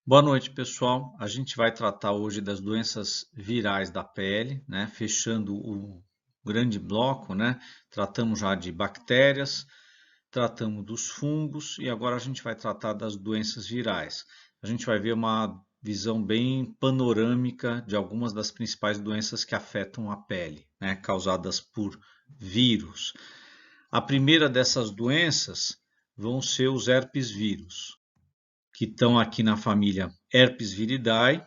Boa noite, pessoal. A gente vai tratar hoje das doenças virais da pele, né? Fechando o grande bloco, né? Tratamos já de bactérias, tratamos dos fungos e agora a gente vai tratar das doenças virais. A gente vai ver uma visão bem panorâmica de algumas das principais doenças que afetam a pele, né? Causadas por vírus. A primeira dessas doenças vão ser os herpes vírus, que estão aqui na família Herpes viridae,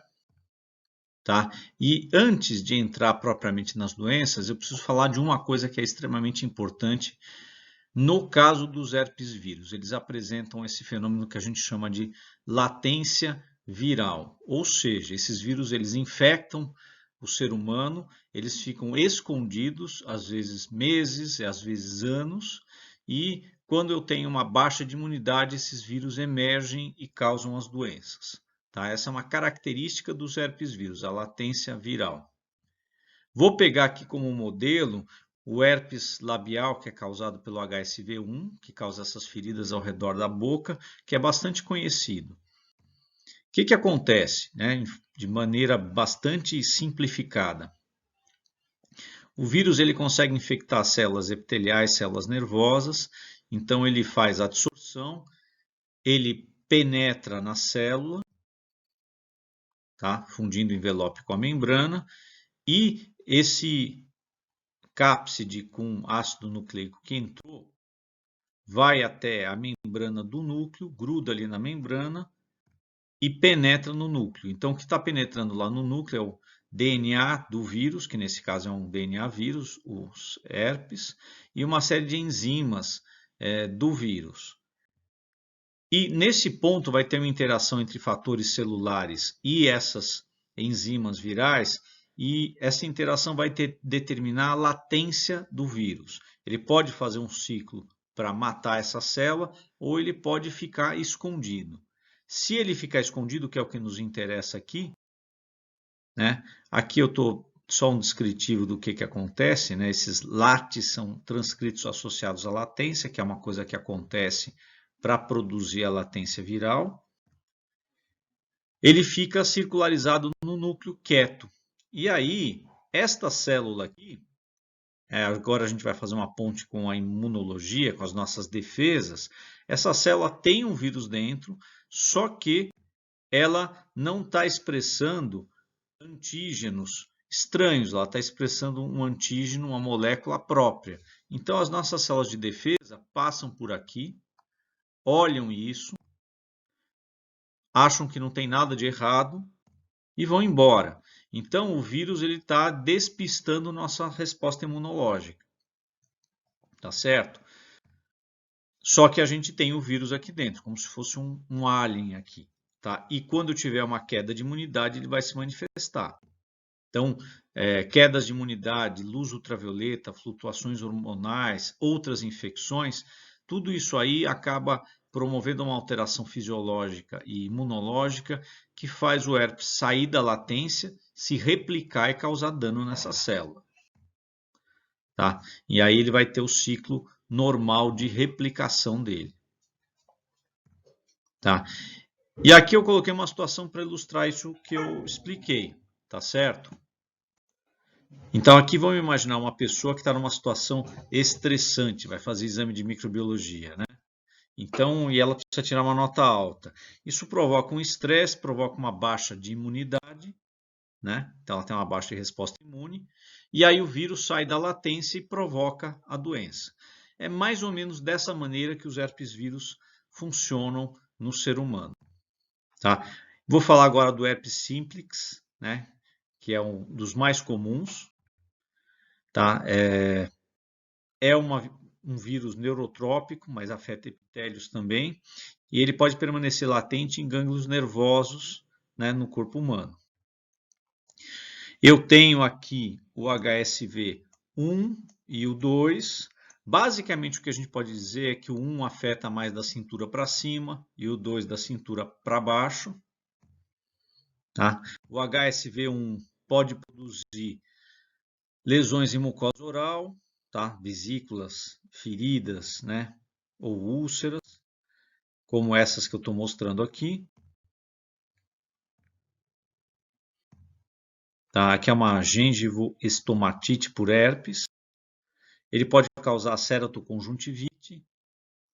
tá? E antes de entrar propriamente nas doenças, eu preciso falar de uma coisa que é extremamente importante no caso dos herpes vírus. Eles apresentam esse fenômeno que a gente chama de latência viral, ou seja, esses vírus eles infectam o ser humano, eles ficam escondidos, às vezes meses, às vezes anos, e quando eu tenho uma baixa de imunidade, esses vírus emergem e causam as doenças. Tá? Essa é uma característica dos herpes vírus, a latência viral. Vou pegar aqui como modelo o herpes labial, que é causado pelo HSV1, que causa essas feridas ao redor da boca, que é bastante conhecido. O que acontece, né, de maneira bastante simplificada? O vírus ele consegue infectar células epiteliais, células nervosas, então ele faz a absorção, ele penetra na célula, tá, fundindo o envelope com a membrana, e esse cápside com ácido nucleico que entrou vai até a membrana do núcleo, gruda ali na membrana e penetra no núcleo. Então, o que está penetrando lá no núcleo é o DNA do vírus, que nesse caso é um DNA vírus, os herpes, e uma série de enzimas do vírus. E nesse ponto vai ter uma interação entre fatores celulares e essas enzimas virais, e essa interação vai determinar a latência do vírus. Ele pode fazer um ciclo para matar essa célula, ou ele pode ficar escondido. Se ele ficar escondido, que é o que nos interessa aqui, né? Aqui eu estou só um descritivo do que acontece, né? Esses lates são transcritos associados à latência, que é uma coisa que acontece para produzir a latência viral. Ele fica circularizado no núcleo quieto. E aí, esta célula aqui, agora a gente vai fazer uma ponte com a imunologia, com as nossas defesas. Essa célula tem um vírus dentro, só que ela não está expressando antígenos estranhos, ela está expressando um antígeno, uma molécula própria. Então, as nossas células de defesa passam por aqui, olham isso, acham que não tem nada de errado e vão embora. Então, o vírus está despistando nossa resposta imunológica, tá certo? Só que a gente tem o vírus aqui dentro, como se fosse um alien aqui, tá? E quando tiver uma queda de imunidade, ele vai se manifestar. Então, quedas de imunidade, luz ultravioleta, flutuações hormonais, outras infecções, tudo isso aí acaba promovendo uma alteração fisiológica e imunológica que faz o herpes sair da latência, se replicar e causar dano nessa célula. Tá? E aí ele vai ter o ciclo normal de replicação dele. Tá? E aqui eu coloquei uma situação para ilustrar isso que eu expliquei, tá certo? Então aqui vamos imaginar uma pessoa que está numa situação estressante, vai fazer exame de microbiologia, né? Então, e ela precisa tirar uma nota alta. Isso provoca um estresse, provoca uma baixa de imunidade, né? Então ela tem uma baixa de resposta imune, e aí o vírus sai da latência e provoca a doença. É mais ou menos dessa maneira que os herpes vírus funcionam no ser humano, tá? Vou falar agora do herpes simplex, né? Que é um dos mais comuns, tá? Um vírus neurotrópico, mas afeta epitélios também, e ele pode permanecer latente em gânglios nervosos, né, no corpo humano. Eu tenho aqui o HSV1 e o 2. Basicamente, o que a gente pode dizer é que o 1 afeta mais da cintura para cima e o 2 da cintura para baixo. Tá? O HSV1 pode produzir lesões em mucosa oral, tá? Vesículas, feridas, né? Ou úlceras, como essas que eu estou mostrando aqui. Tá? Aqui é uma gengivoestomatite por herpes. Ele pode causar ceratoconjuntivite,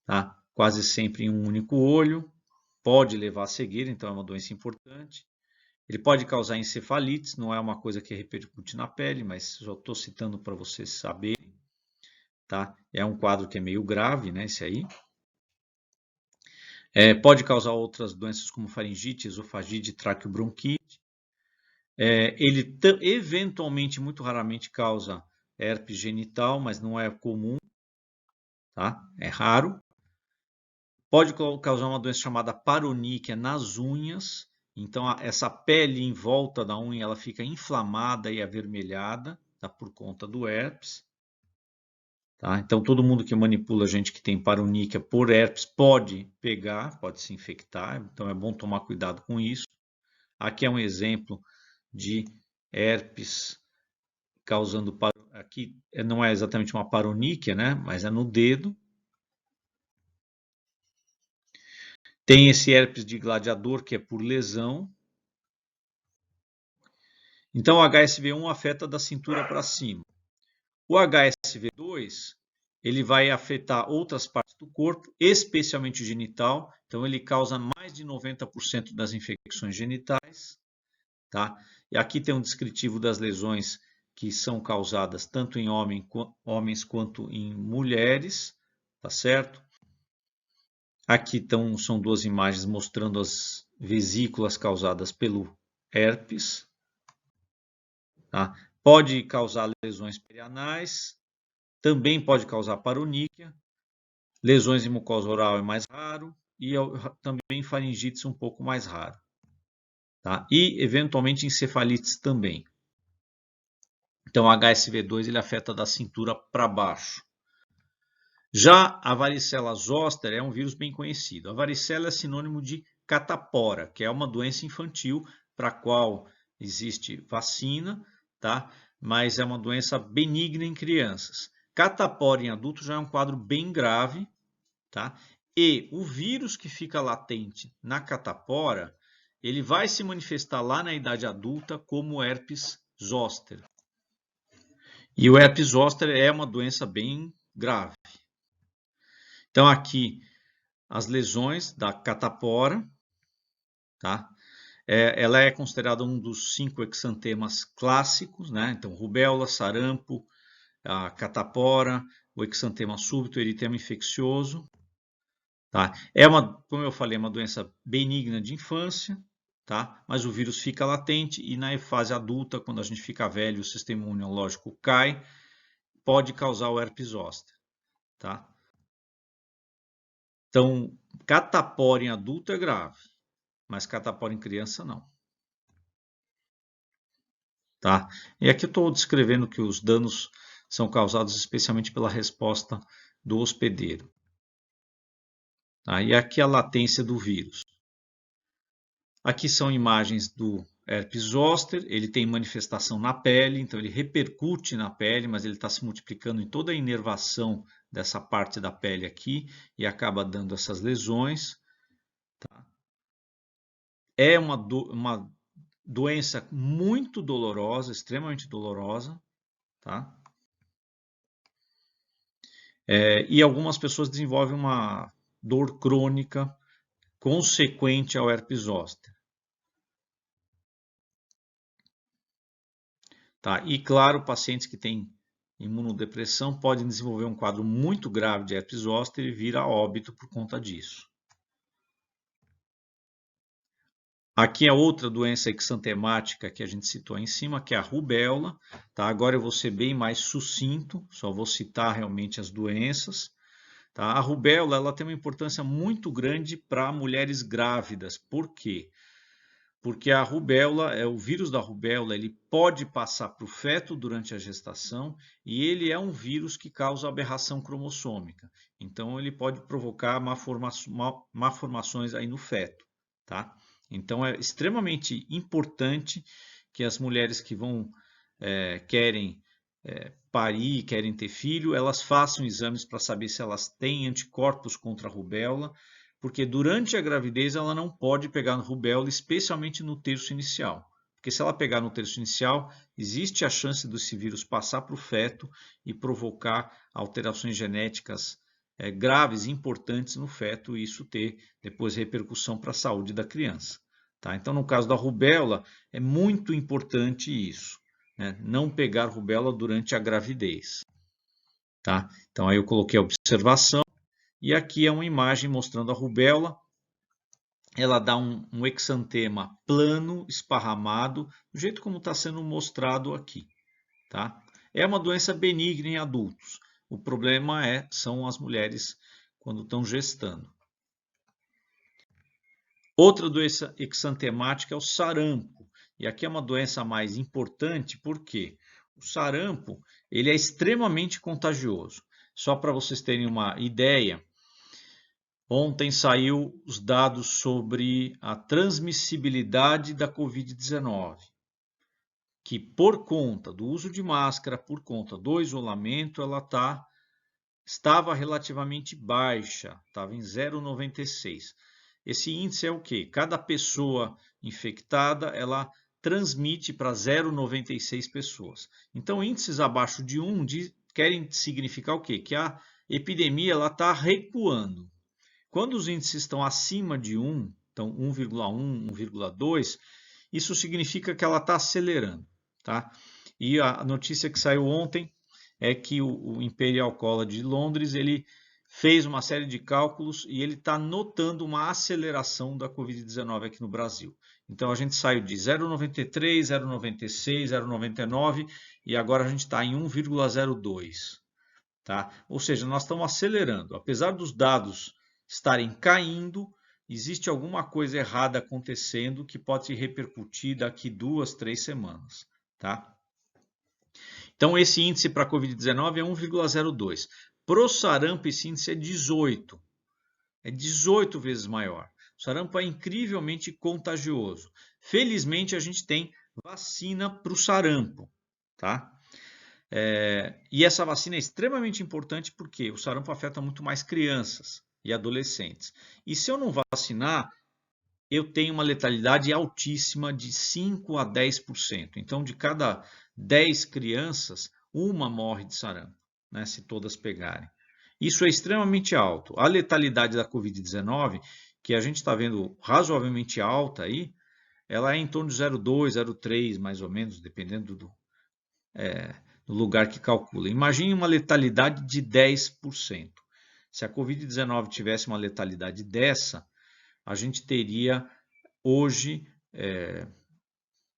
tá? Quase sempre em um único olho. Pode levar a cegueira, então é uma doença importante. Ele pode causar encefalites, não é uma coisa que repercute na pele, mas só estou citando para vocês saberem. Tá? É um quadro que é meio grave, né? Esse aí. Pode causar outras doenças como faringite, esofagite, traqueobronquite. Ele eventualmente, muito raramente, causa herpes genital, mas não é comum, tá? É raro. Pode causar uma doença chamada paroníquia nas unhas. Então, essa pele em volta da unha ela fica inflamada e avermelhada, tá? Por conta do herpes. Tá? Então, todo mundo que manipula gente que tem paroníquia por herpes pode pegar, pode se infectar. Então, é bom tomar cuidado com isso. Aqui é um exemplo de herpes causando... Aqui não é exatamente uma paroníquia, né? Mas é no dedo. Tem esse herpes de gladiador, que é por lesão. Então, o HSV1 afeta da cintura para cima. O HSV2, ele vai afetar outras partes do corpo, especialmente o genital. Então, ele causa mais de 90% das infecções genitais. Tá? E aqui tem um descritivo das lesões que são causadas tanto em homens quanto em mulheres. Tá certo? Aqui são duas imagens mostrando as vesículas causadas pelo herpes. Tá? Pode causar lesões perianais, também pode causar paroníquia, lesões em mucosa oral é mais raro e também faringites um pouco mais raro. Tá? E eventualmente encefalites também. Então o HSV2 ele afeta da cintura para baixo. Já a varicela zoster é um vírus bem conhecido. A varicela é sinônimo de catapora, que é uma doença infantil para a qual existe vacina, tá? Mas é uma doença benigna em crianças. Catapora em adultos já é um quadro bem grave, tá? E o vírus que fica latente na catapora, ele vai se manifestar lá na idade adulta como herpes zoster. E o herpes zoster é uma doença bem grave. Então, aqui, as lesões da catapora, tá? Ela é considerada um dos 5 exantemas clássicos, né? Então, rubéola, sarampo, a catapora, o exantema súbito, o eritema infeccioso. Tá? Como eu falei, uma doença benigna de infância, tá? Mas o vírus fica latente e na fase adulta, quando a gente fica velho, o sistema imunológico cai, pode causar o herpes zoster, tá? Então, catapora em adulto é grave, mas catapora em criança não. Tá? E aqui eu estou descrevendo que os danos são causados especialmente pela resposta do hospedeiro. Tá? E aqui a latência do vírus. Aqui são imagens do herpes zoster, ele tem manifestação na pele, então ele repercute na pele, mas ele está se multiplicando em toda a inervação dessa parte da pele aqui e acaba dando essas lesões. Tá? É uma doença muito dolorosa, extremamente dolorosa, tá? E algumas pessoas desenvolvem uma dor crônica consequente ao herpes zoster. Tá? E claro, pacientes que têm imunodepressão podem desenvolver um quadro muito grave de herpes zoster e vir a óbito por conta disso. Aqui é outra doença exantemática que a gente citou em cima, que é a rubéola. Tá? Agora eu vou ser bem mais sucinto, só vou citar realmente as doenças. Tá? A rubéola ela tem uma importância muito grande para mulheres grávidas. Por quê? Porque a rubéola, o vírus da rubéola, ele pode passar para o feto durante a gestação e ele é um vírus que causa aberração cromossômica. Então, ele pode provocar malformações aí no feto, tá? Então, é extremamente importante que as mulheres que querem parir, querem ter filho, elas façam exames para saber se elas têm anticorpos contra a rubéola, porque durante a gravidez ela não pode pegar rubéola, especialmente no terço inicial, Porque se ela pegar no terço inicial, existe a chance desse vírus passar para o feto e provocar alterações genéticas graves e importantes no feto e isso ter depois repercussão para a saúde da criança. Tá? Então, no caso da rubéola, é muito importante isso, né? Não pegar rubéola durante a gravidez. Tá? Então, aí eu coloquei a observação e aqui é uma imagem mostrando a rubéola. Ela dá um exantema plano, esparramado, do jeito como está sendo mostrado aqui. Tá? É uma doença benigna em adultos. O problema são as mulheres quando estão gestando. Outra doença exantemática é o sarampo. E aqui é uma doença mais importante porque o sarampo ele é extremamente contagioso. Só para vocês terem uma ideia, ontem saiu os dados sobre a transmissibilidade da Covid-19, que por conta do uso de máscara, por conta do isolamento, ela estava relativamente baixa, estava em 0,96. Esse índice é o quê? Cada pessoa infectada, ela transmite para 0,96 pessoas. Então, índices abaixo de 1 querem significar o quê? Que a epidemia está recuando. Quando os índices estão acima de 1, então 1,1, 1,2, isso significa que ela está acelerando. Tá? E a notícia que saiu ontem é que o Imperial College de Londres ele fez uma série de cálculos e ele está notando uma aceleração da Covid-19 aqui no Brasil. Então a gente saiu de 0,93, 0,96, 0,99 e agora a gente está em 1,02. Tá? Ou seja, nós estamos acelerando. Apesar dos dados estarem caindo, existe alguma coisa errada acontecendo que pode se repercutir daqui 2, 3 semanas. Tá? Então, esse índice para a Covid-19 é 1,02. Para o sarampo, esse índice é 18. É 18 vezes maior. O sarampo é incrivelmente contagioso. Felizmente, a gente tem vacina para o sarampo. Tá? E essa vacina é extremamente importante porque o sarampo afeta muito mais crianças e adolescentes. E se eu não vacinar, eu tenho uma letalidade altíssima de 5 a 10%. Então, de cada 10 crianças, uma morre de sarampo, né, se todas pegarem. Isso é extremamente alto. A letalidade da Covid-19, que a gente está vendo razoavelmente alta aí, ela é em torno de 0,2, 0,3, mais ou menos, dependendo do lugar que calcula. Imagine uma letalidade de 10%. Se a Covid-19 tivesse uma letalidade dessa, a gente teria hoje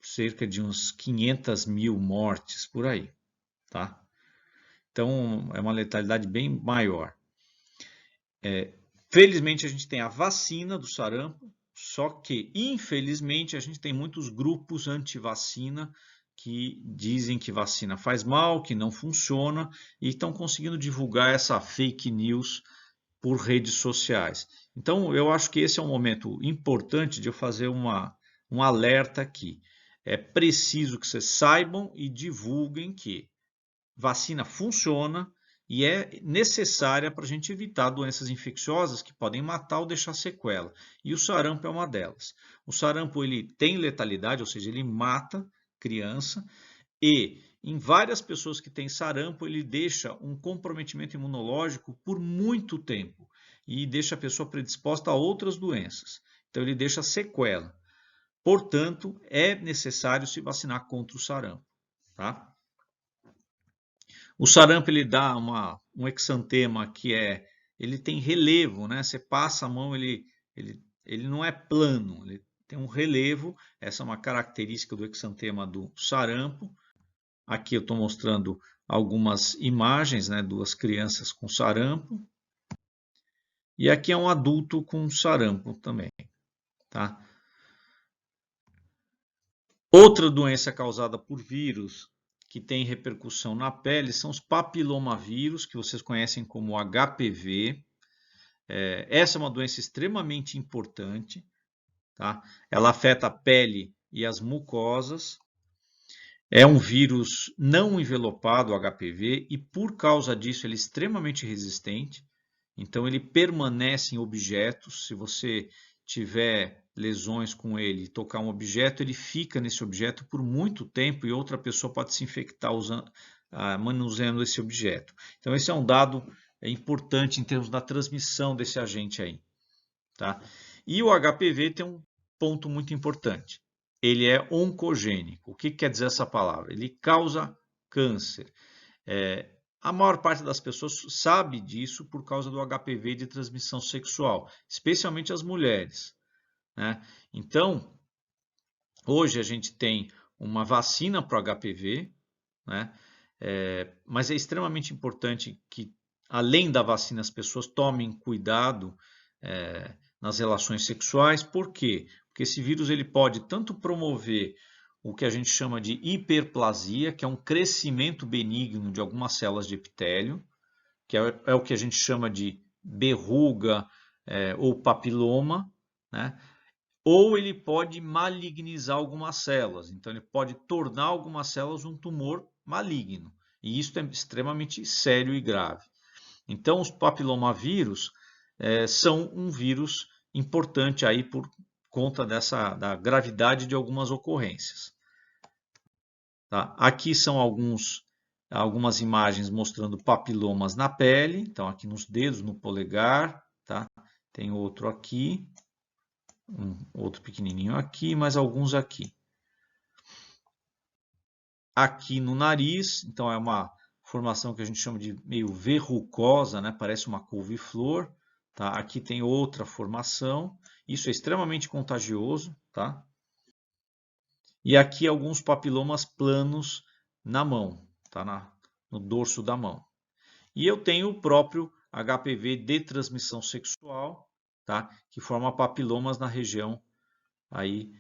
cerca de uns 500 mil mortes por aí. Tá? Então, é uma letalidade bem maior. Felizmente, a gente tem a vacina do sarampo, só que, infelizmente, a gente tem muitos grupos anti-vacina que dizem que vacina faz mal, que não funciona, e estão conseguindo divulgar essa fake news por redes sociais. Então, eu acho que esse é um momento importante de eu fazer um alerta aqui. É preciso que vocês saibam e divulguem que vacina funciona e é necessária para a gente evitar doenças infecciosas que podem matar ou deixar sequela. E o sarampo é uma delas. O sarampo ele tem letalidade, ou seja, ele mata criança e em várias pessoas que têm sarampo, ele deixa um comprometimento imunológico por muito tempo e deixa a pessoa predisposta a outras doenças. Então, ele deixa sequela. Portanto, é necessário se vacinar contra o sarampo. Tá? O sarampo ele dá um exantema que ele tem relevo, né? Você passa a mão, ele não é plano, ele tem um relevo. Essa é uma característica do exantema do sarampo. Aqui eu estou mostrando algumas imagens, né? Duas crianças com sarampo. E aqui é um adulto com sarampo também. Tá? Outra doença causada por vírus que tem repercussão na pele são os papilomavírus, que vocês conhecem como HPV. Essa é uma doença extremamente importante. Tá? Ela afeta a pele e as mucosas. É um vírus não envelopado, o HPV, e por causa disso ele é extremamente resistente. Então ele permanece em objetos. Se você tiver lesões com ele, tocar um objeto, ele fica nesse objeto por muito tempo e outra pessoa pode se infectar manuseando esse objeto. Então, esse é um dado importante em termos da transmissão desse agente aí. Tá? E o HPV tem um ponto muito importante. Ele é oncogênico. O que quer dizer essa palavra? Ele causa câncer. A maior parte das pessoas sabe disso por causa do HPV de transmissão sexual, especialmente as mulheres, né? Então, hoje a gente tem uma vacina para o HPV, né? Mas é extremamente importante que, além da vacina, as pessoas tomem cuidado nas relações sexuais. Por quê? Porque esse vírus ele pode tanto promover o que a gente chama de hiperplasia, que é um crescimento benigno de algumas células de epitélio, que é o que a gente chama de verruga ou papiloma, né? Ou ele pode malignizar algumas células, então ele pode tornar algumas células um tumor maligno, e isso é extremamente sério e grave. Então, os papilomavírus são um vírus importante aí por conta da gravidade de algumas ocorrências. Tá? Aqui são algumas imagens mostrando papilomas na pele, então aqui nos dedos, no polegar, tá? Tem outro aqui, outro pequenininho aqui, mais alguns aqui. Aqui no nariz, então é uma formação que a gente chama de meio verrucosa, né? Parece uma couve-flor. Tá? Aqui tem outra formação. Isso é extremamente contagioso. Tá? E aqui alguns papilomas planos na mão, tá? No dorso da mão. E eu tenho o próprio HPV de transmissão sexual, tá? Que forma papilomas na região aí,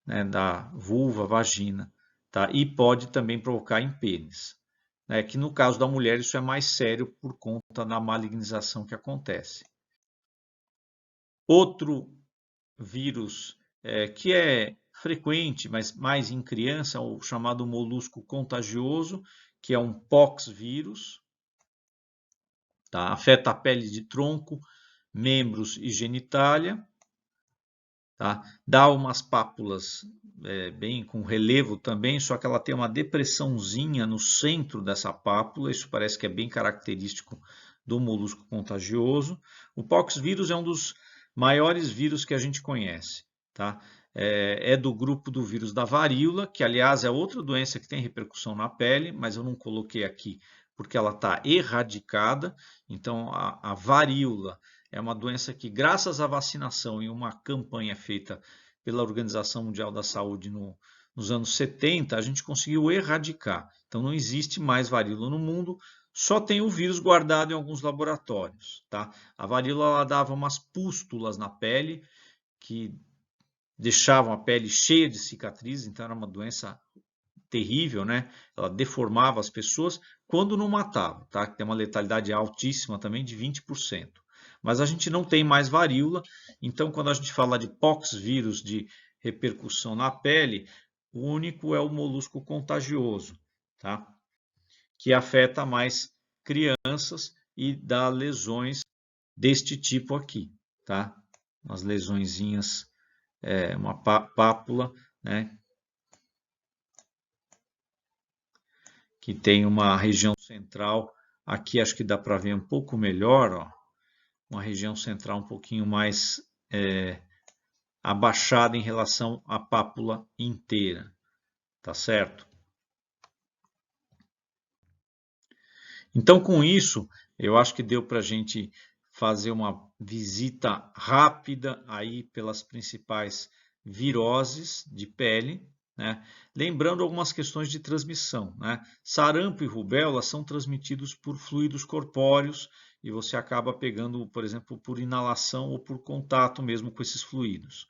né, da vulva, vagina, tá? E pode também provocar em pênis. Né? Que no caso da mulher isso é mais sério por conta da malignização que acontece. Outro vírus que é frequente, mas mais em criança, é o chamado molusco contagioso, que é um poxvírus, tá? Afeta a pele de tronco, membros e genitália, tá? Dá umas pápulas bem com relevo também, só que ela tem uma depressãozinha no centro dessa pápula, isso parece que é bem característico do molusco contagioso. O poxvírus é um dos maiores vírus que a gente conhece, tá? É do grupo do vírus da varíola, que aliás é outra doença que tem repercussão na pele, mas eu não coloquei aqui porque ela está erradicada. Então a varíola é uma doença que, graças à vacinação e uma campanha feita pela Organização Mundial da Saúde nos anos 70, a gente conseguiu erradicar. Então não existe mais varíola no mundo, só tem o vírus guardado em alguns laboratórios. Tá? A varíola ela dava umas pústulas na pele que deixavam a pele cheia de cicatrizes, então era uma doença terrível, né? Ela deformava as pessoas quando não matava, tá? Tem uma letalidade altíssima também de 20%. Mas a gente não tem mais varíola, então quando a gente fala de poxvírus de repercussão na pele, o único é o molusco contagioso, tá? Que afeta mais crianças e dá lesões deste tipo aqui, tá? Umas lesõezinhas, uma pápula, né? Que tem uma região central, aqui acho que dá para ver um pouco melhor, ó, uma região central um pouquinho mais abaixada em relação à pápula inteira, tá certo? Então, com isso, eu acho que deu para a gente fazer uma visita rápida aí pelas principais viroses de pele, né? Lembrando algumas questões de transmissão, né? Sarampo e rubéola são transmitidos por fluidos corpóreos e você acaba pegando, por exemplo, por inalação ou por contato mesmo com esses fluidos.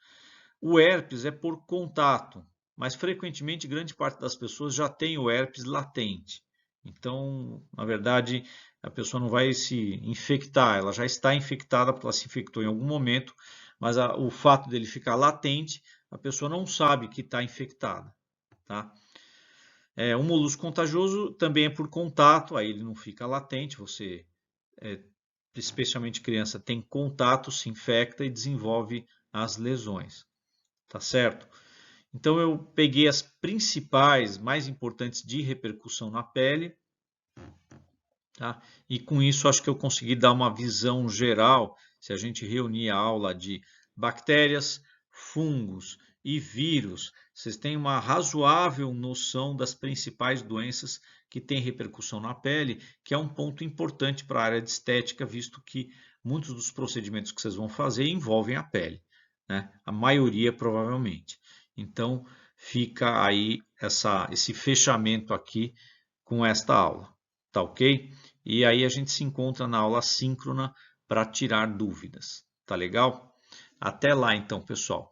O herpes é por contato, mas frequentemente grande parte das pessoas já tem o herpes latente. Então, na verdade, a pessoa não vai se infectar, ela já está infectada porque ela se infectou em algum momento, mas o fato dele ficar latente, a pessoa não sabe que está infectada. Tá? O molusco contagioso também é por contato, aí ele não fica latente, você, especialmente criança, tem contato, se infecta e desenvolve as lesões, tá certo? Então eu peguei as principais, mais importantes de repercussão na pele, tá? E com isso acho que eu consegui dar uma visão geral, se a gente reunir a aula de bactérias, fungos e vírus, vocês têm uma razoável noção das principais doenças que têm repercussão na pele, que é um ponto importante para a área de estética, visto que muitos dos procedimentos que vocês vão fazer envolvem a pele, né? A maioria provavelmente. Então fica aí esse fechamento aqui com esta aula, tá ok? E aí a gente se encontra na aula síncrona para tirar dúvidas, tá legal? Até lá então, pessoal.